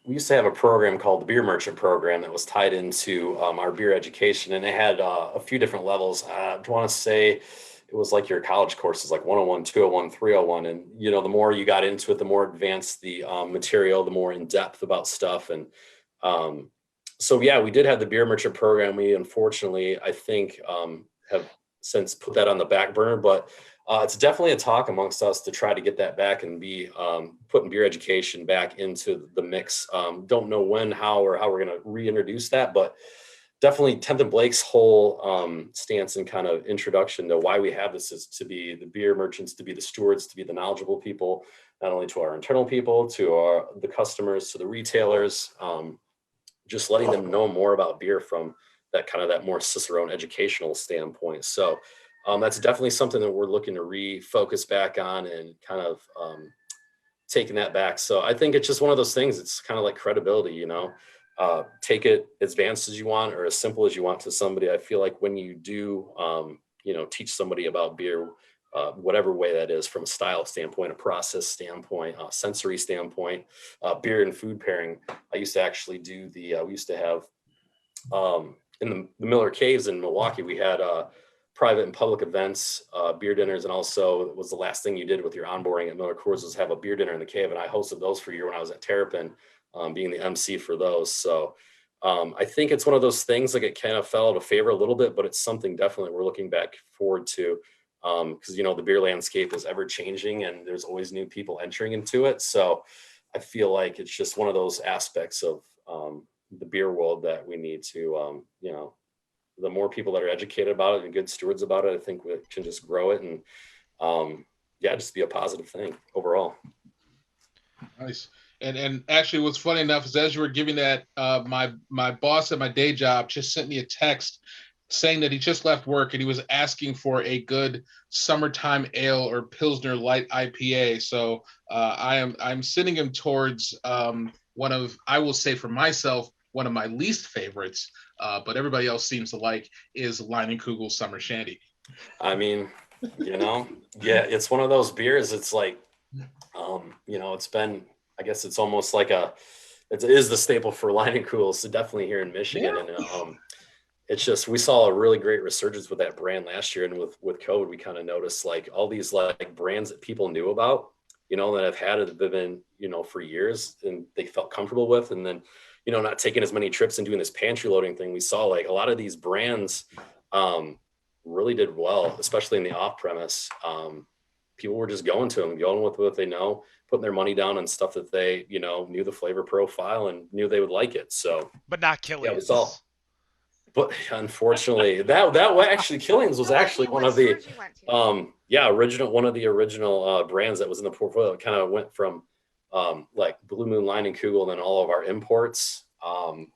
We used to have a program called the Beer Merchant Program that was tied into our beer education, and it had a few different levels. I want to say it was like your college courses, like 101, 201, 301. And, the more you got into it, the more advanced the material, the more in depth about stuff. And so, yeah, we did have the Beer Merchant Program. We, unfortunately, I think, have since put that on the back burner, but it's definitely a talk amongst us to try to get that back and be putting beer education back into the mix. Don't know when, how, or how we're going to reintroduce that, but definitely 10th and Blake's whole stance and kind of introduction to why we have this is to be the beer merchants, to be the stewards, to be the knowledgeable people, not only to our internal people, to the customers, to the retailers, just letting them know more about beer from that more Cicerone educational standpoint. So that's definitely something that we're looking to refocus back on and kind of taking that back. So I think it's just one of those things. It's kind of like credibility, take it as advanced as you want or as simple as you want to somebody. I feel like when you do, teach somebody about beer, whatever way that is, from a style standpoint, a process standpoint, a sensory standpoint, beer and food pairing. I used to actually do we used to have in the Miller Caves in Milwaukee, we had private and public events, beer dinners, and also it was the last thing you did with your onboarding at MolsonCoors was have a beer dinner in the cave. And I hosted those for a year when I was at Terrapin, being the MC for those. So I think it's one of those things, like it kind of fell out of favor a little bit, but it's something definitely we're looking back forward to, because the beer landscape is ever changing and there's always new people entering into it. So I feel like it's just one of those aspects of the beer world that we need to, the more people that are educated about it and good stewards about it, I think we can just grow it and, just be a positive thing overall. Nice. And actually, what's funny enough is as you were giving that, my boss at my day job just sent me a text saying that he just left work and he was asking for a good summertime ale or Pilsner light IPA. So I'm sending him towards one of, I will say for myself, one of my least favorites, but everybody else seems to like, is Leinenkugel Summer Shandy. I mean, it's one of those beers. It's like, it's been, I guess it's almost like it is the staple for Leinenkugel. So definitely here in Michigan. Yeah. And it's just, we saw a really great resurgence with that brand last year. And with COVID, we kind of noticed like all these like brands that people knew about, that have had it, have been, for years and they felt comfortable with. And then, not taking as many trips and doing this pantry loading thing, we saw like a lot of these brands really did well, especially in the off premise. People were just going to them, going with what they know, putting their money down on stuff that they, knew the flavor profile and knew they would like it. So, but not Killian's. Yeah, but unfortunately, that actually Killian's was actually one of the original brands that was in the portfolio. It kind of went from like Blue Moon Leinenkugel and then all of our imports.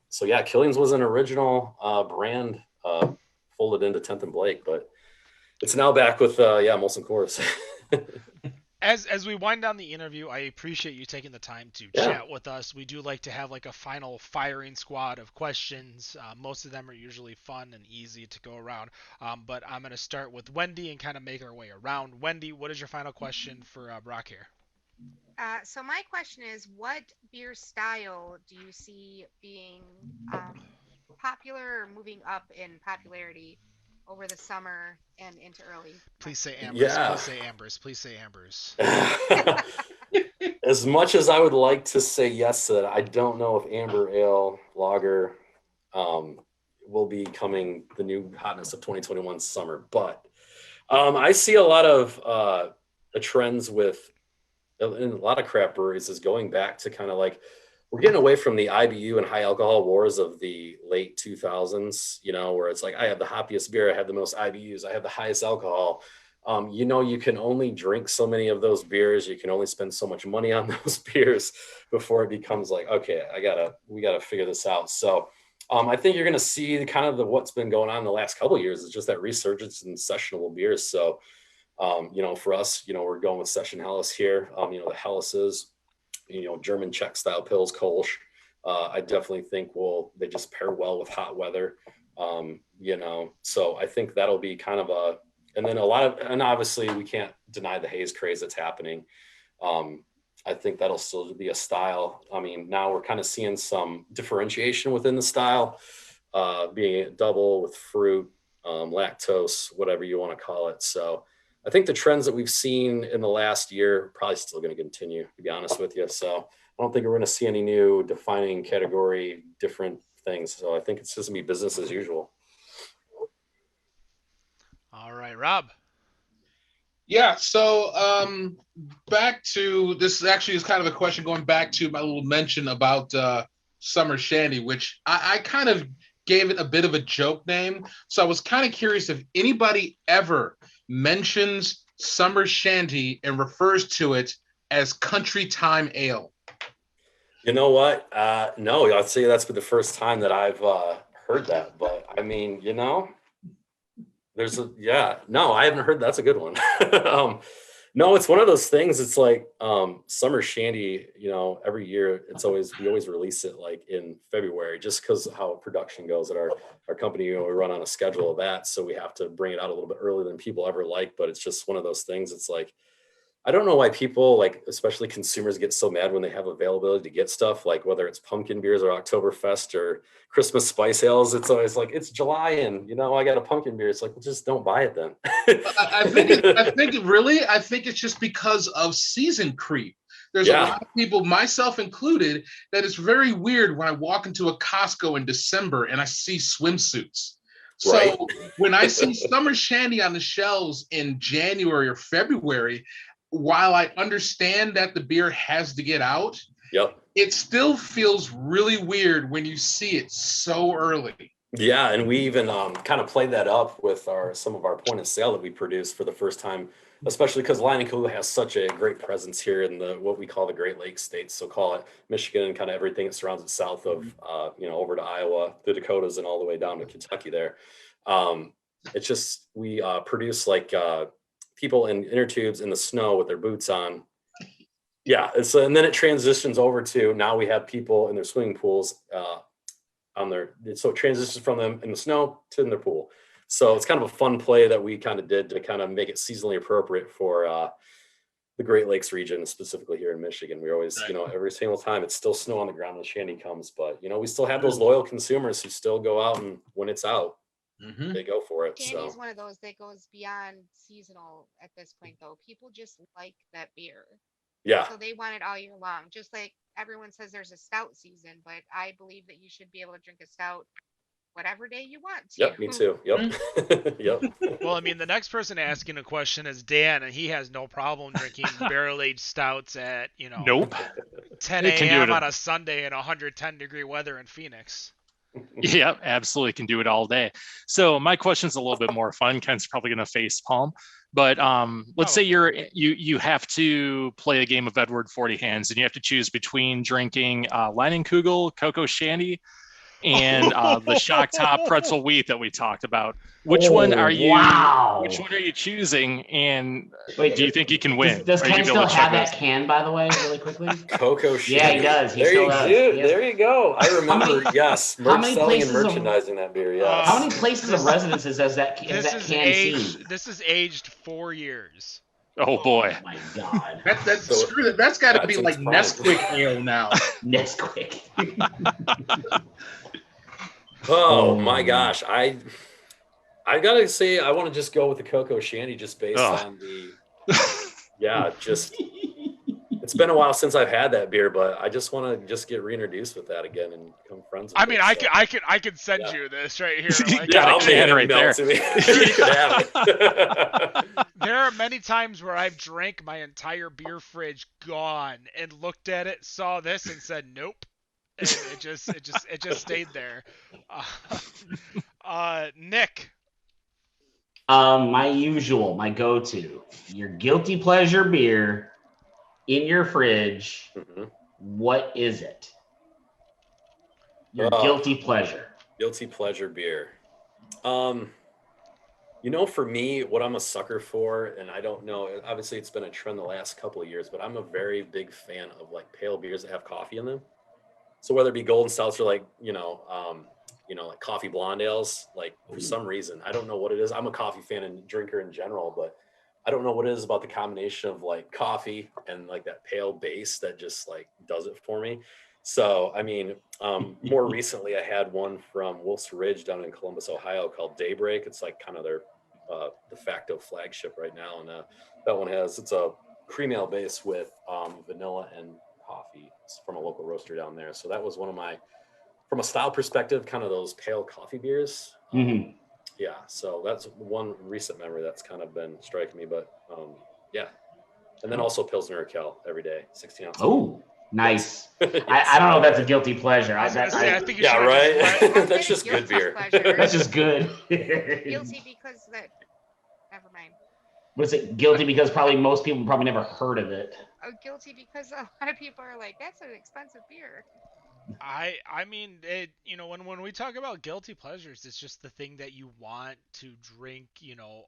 So yeah, Killian's was an original brand folded into 10th and Blake, but it's now back with MolsonCoors. As we wind down the interview, I appreciate you taking the time to chat with us. We do like to have like a final firing squad of questions. Most of them are usually fun and easy to go around. But I'm going to start with Wendy and kind of make our way around. Wendy, what is your final question for Brock here? So my question is, what beer style do you see being popular or moving up in popularity over the summer and into early? Please say Ambers. Yeah. Please say Ambers. Please say Ambers. As much as I would like to say yes to that, I don't know if amber ale lager will be coming the new hotness of 2021 summer. But I see a lot of trends with in a lot of craft breweries is going back to kind of like we're getting away from the IBU and high alcohol wars of the late 2000s, you know, where it's like I have the hoppiest beer, I have the most IBUs, I have the highest alcohol. You know, you can only drink so many of those beers. You can only spend so much money on those beers before it becomes like, okay, we gotta figure this out. So I think you're going to see kind of what's been going on the last couple of years is just that resurgence in sessionable beers. So, you know, for us, you know, we're going with Session Helles here. You know, the Helles's, you know, German Czech style Pils, Kolsch. I definitely think they just pair well with hot weather. You know, so I think that'll be kind of and then and obviously we can't deny the haze craze that's happening. I think that'll still be a style. I mean, now we're kind of seeing some differentiation within the style, being a double with fruit, lactose, whatever you want to call it. So I think the trends that we've seen in the last year are probably still going to continue, to be honest with you. So I don't think we're going to see any new defining category, different things. So I think it's just going to be business as usual. All right, Rob. Yeah, so back to this actually is kind of a question going back to my little mention about Summer Shandy, which I kind of gave it a bit of a joke name. So I was kind of curious if anybody ever mentions Summer Shandy and refers to it as country time ale. You know what? No, I'd say that's been the first time that I've heard that. But I mean, you know, no, I haven't heard. That's a good one. No, it's one of those things. It's like Summer Shandy, you know, every year we always release it like in February just because of how production goes at our company. You know, we run on a schedule of that. So we have to bring it out a little bit earlier than people ever like, but it's just one of those things. It's like, I don't know why people, like, especially consumers, get so mad when they have availability to get stuff, like whether it's pumpkin beers or Oktoberfest or Christmas spice ales. It's always like, it's July and, you know, I got a pumpkin beer. It's like, well, just don't buy it then. I think it's just because of season creep. There's a lot of people, myself included, that it's very weird when I walk into a Costco in December and I see swimsuits. So when I see Summer Shandy on the shelves in January or February, while I understand that the beer has to get out, it still feels really weird when you see it so early. Yeah, and we even kind of played that up with some of our point of sale that we produced for the first time, especially because Lion & Kugel has such a great presence here in what we call the Great Lakes states. So call it Michigan and kind of everything that surrounds it south of, you know, over to Iowa, the Dakotas, and all the way down to Kentucky there. It's just we produce like people in inner tubes in the snow with their boots on. Yeah, and then it transitions over to now we have people in their swimming pools so it transitions from them in the snow to in their pool. So it's kind of a fun play that we kind of did to kind of make it seasonally appropriate for the Great Lakes region, specifically here in Michigan. We always, you know, every single time it's still snow on the ground when the shandy comes, but you know, we still have those loyal consumers who still go out and when it's out, they go for it. Shandy is one of those that goes beyond seasonal at this point, though. People just like that beer. Yeah. So they want it all year long. Just like everyone says there's a stout season, but I believe that you should be able to drink a stout whatever day you want to. Yep, me too. Yep. Yep. Well, I mean, the next person asking a question is Dan, and he has no problem drinking barrel-aged stouts at, you know, 10 a.m. on a Sunday in 110-degree weather in Phoenix. Yeah, absolutely can do it all day. So my question's a little bit more fun. Ken's probably going to face palm, but let's say you have to play a game of Edward 40 Hands, and you have to choose between drinking Lion & Kugel, Cocoa Shandy, and the shock top pretzel wheat that we talked about. Which one are you? Wow. Which one are you choosing? And Wait, do you think you can win? Does Are you Ken gonna be able still to have chug that can, by the way, really quickly? Cocoa Yeah, Shandy. he does. He there still you does. do. He has- There you go. I remember. yes, how many selling and places of- merchandising that beer. Yes. How many places of residences has that This can is seen? aged. This is aged 4 years. Oh boy. Oh my God. Screw that. That's got to be That's like in its prime. Nesquik ale now. Nesquik. Oh my gosh, I gotta say I want to just go with the Cocoa Shandy just based on the just it's been a while since I've had that beer, but I just want to just get reintroduced with that again and become friends with I mean, it, I could send you this right here. You Like, got a I'll can make it right melt there. to me. You could have it. there are many times where I've drank my entire beer fridge gone and looked at it, saw this, and said nope, and it just stayed there. Nick. My go-to, your guilty pleasure beer in your fridge. Mhm. What is it? Your guilty pleasure. Guilty pleasure beer. For me, what I'm a sucker for, and I don't know, obviously it's been a trend the last couple of years, but I'm a very big fan of like pale beers that have coffee in them. So whether it be golden stouts or like, like coffee blonde ales, like for some reason, I don't know what it is. I'm a coffee fan and drinker in general, but I don't know what it is about the combination of like coffee and like that pale base that just like does it for me. So, I mean, more recently I had one from Wolf's Ridge down in Columbus, Ohio called Daybreak. It's like kind of their de facto flagship right now. And that one it's a cream ale base with vanilla and coffee. It's from a local roaster down there. So that was one of my, from a style perspective, kind of those pale coffee beers. Mm-hmm. Yeah, so that's one recent memory that's kind of been striking me, but and then also Pilsner Urquell every day, 16 ounces. Oh, nice. I don't know if that's a guilty pleasure. I think you yeah, should right. That's Just just good beer. That's just good. Guilty because that. Never mind. Was it guilty because probably most people probably never heard of it? Oh, guilty because a lot of people are like, that's an expensive beer. I mean, when we talk about guilty pleasures, it's just the thing that you want to drink,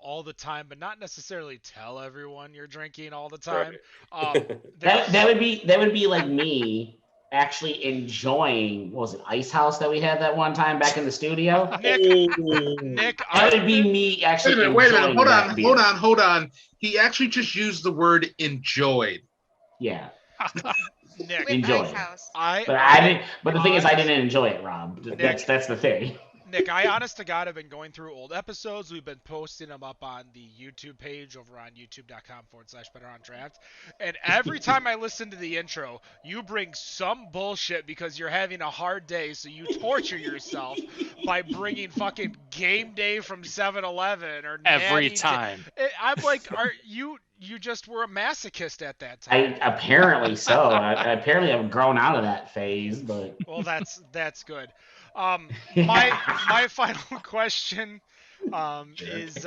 all the time, but not necessarily tell everyone you're drinking all the time. Right. That would be like me actually enjoying, what was it, Ice House that we had that one time back in the studio? Nick, That would be me actually. Wait a minute. Hold beer. on. He actually just used the word enjoyed. Yeah. Nick, With Enjoy Ice it. House. But I didn't. But the thing is, I didn't enjoy it, Rob. That's the thing. Nick, I honest to God have been going through old episodes. We've been posting them up on the YouTube page over on youtube.com/BetterOnDraft. And every time I listen to the intro, you bring some bullshit because you're having a hard day, so you torture yourself by bringing fucking Game Day from 7-Eleven or Every Natty time. I'm like, you just were a masochist at that time. Apparently so. Apparently I've grown out of that phase, but Well, that's good. My final question is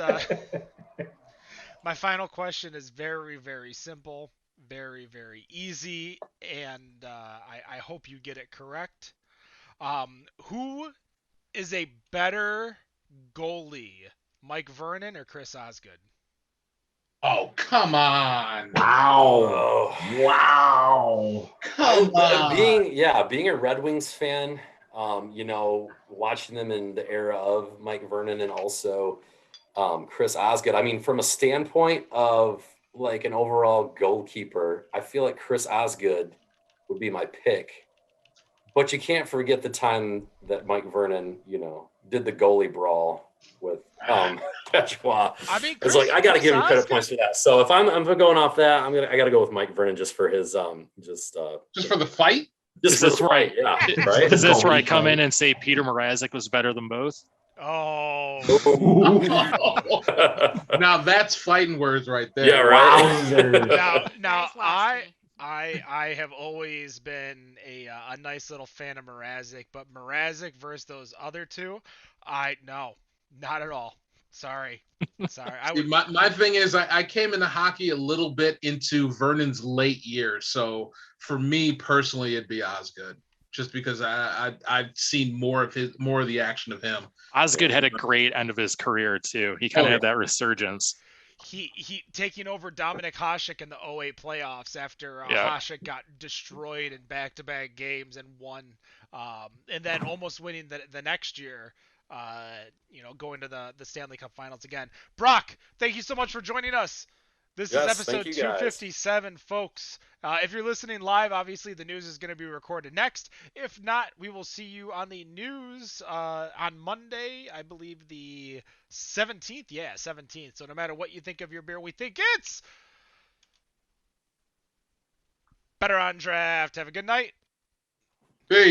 my final question is very, very simple, very, very easy, and I hope you get it correct. Who is a better goalie, Mike Vernon or Chris Osgood? Oh, come on. wow. Wow. Come on. Being a Red Wings fan, watching them in the era of Mike Vernon and also Chris Osgood. I mean, from a standpoint of like an overall goalkeeper, I feel like Chris Osgood would be my pick. But you can't forget the time that Mike Vernon, did the goalie brawl with Peshwa. I mean, it's like I got to give him credit Osgood, points for that. So if I'm going off that, I got to go with Mike Vernon just for his just for the fight. Is this right? Yeah, right. Is this where I come in and say Peter Mrazek was better than both? Oh. Now that's fighting words right there. Yeah, right. Now Nice I have always been a nice little fan of Mrazek, but Mrazek versus those other two, no, not at all. Sorry. See, my thing is I came into hockey a little bit into Vernon's late years, so for me personally, it'd be Osgood. just because I've seen more of the action of him. Osgood had a great end of his career too. He kind of had that resurgence. He taking over Dominic Hasek in the 08 playoffs after Hasek got destroyed in back-to-back games and won, and then almost winning the next year. Going to the Stanley Cup Finals again. Brock, thank you so much for joining us. This is episode 257, folks. If you're listening live, obviously the news is going to be recorded next. If not, we will see you on the news on Monday, I believe the 17th. Yeah, 17th. So no matter what you think of your beer, we think it's better on draft. Have a good night. Peace.